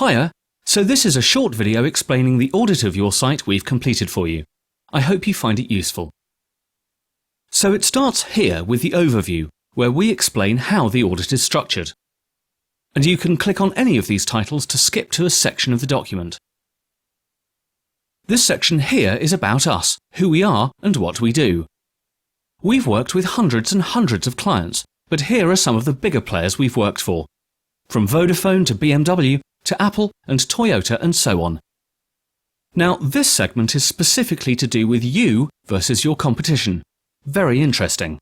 Hiya! So this is a short video explaining the audit of your site we've completed for you. I hope you find it useful. So it starts here with the overview, where we explain how the audit is structured. And you can click on any of these titles to skip to a section of the document. This section here is about us, who we are and what we do. We've worked with hundreds and hundreds of clients, but here are some of the bigger players we've worked for. From Vodafone to BMW to Apple and Toyota and so on. Now this segment is specifically to do with you versus your competition. Very interesting.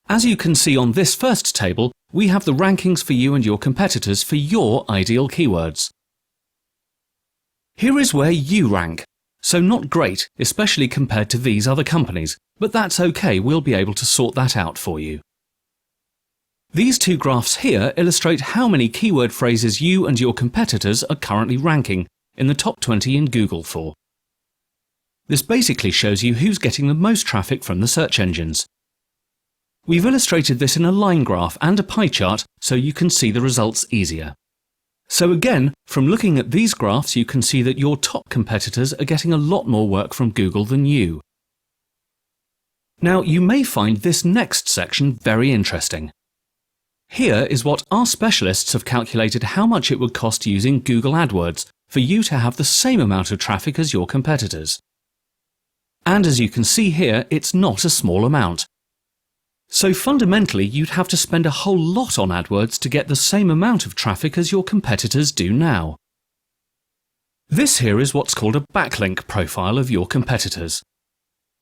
As you can see on this first table, we have the rankings for you and your competitors for your ideal keywords. Here is where you rank. So not great, especially compared to these other companies, but that's okay, we'll be able to sort that out for you. These two graphs here illustrate how many keyword phrases you and your competitors are currently ranking in the top 20 in Google for. This basically shows you who's getting the most traffic from the search engines. We've illustrated this in a line graph and a pie chart so you can see the results easier. So again, from looking at these graphs you can see that your top competitors are getting a lot more work from Google than you. Now you may find this next section very interesting. Here is what our specialists have calculated how much it would cost using Google AdWords for you to have the same amount of traffic as your competitors. And as you can see here, it's not a small amount. So fundamentally, you'd have to spend a whole lot on AdWords to get the same amount of traffic as your competitors do now. This here is what's called a backlink profile of your competitors.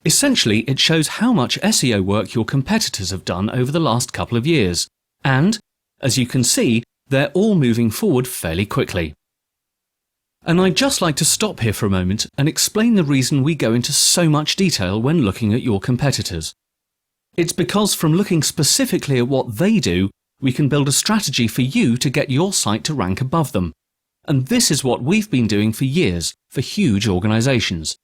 Essentially, it shows how much SEO work your competitors have done over the last couple of years. And, as you can see, they're all moving forward fairly quickly. And I'd just like to stop here for a moment and explain the reason we go into so much detail when looking at your competitors. It's because from looking specifically at what they do, we can build a strategy for you to get your site to rank above them. And this is what we've been doing for years for huge organisations.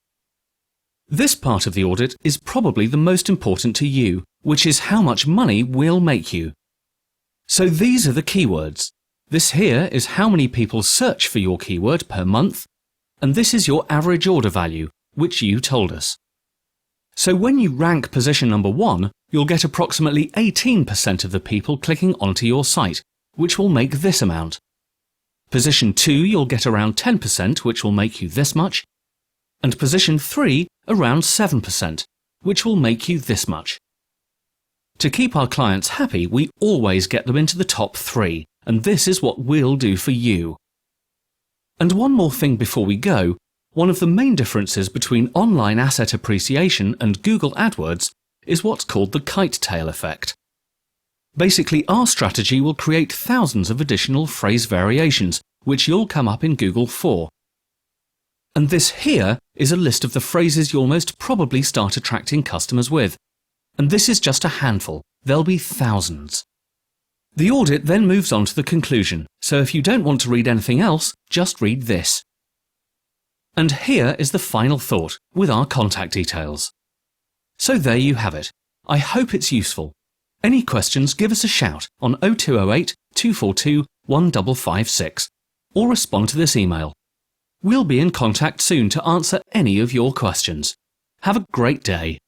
This part of the audit is probably the most important to you, which is how much money we'll make you. So these are the keywords. This here is how many people search for your keyword per month, and this is your average order value, which you told us. So when you rank position number 1, you'll get approximately 18% of the people clicking onto your site, which will make this amount. Position 2, you'll get around 10%, which will make you this much, and position 3, around 7%, which will make you this much. To keep our clients happy, we always get them into the top 3, and this is what we'll do for you. And one more thing before we go, one of the main differences between online asset appreciation and Google AdWords is what's called the kite tail effect. Basically, our strategy will create thousands of additional phrase variations, which you'll come up in Google for. And this here is a list of the phrases you'll most probably start attracting customers with. And this is just a handful. There'll be thousands. The audit then moves on to the conclusion, so if you don't want to read anything else, just read this. And here is the final thought, with our contact details. So there you have it. I hope it's useful. Any questions, give us a shout on 0208 242 1556 or respond to this email. We'll be in contact soon to answer any of your questions. Have a great day.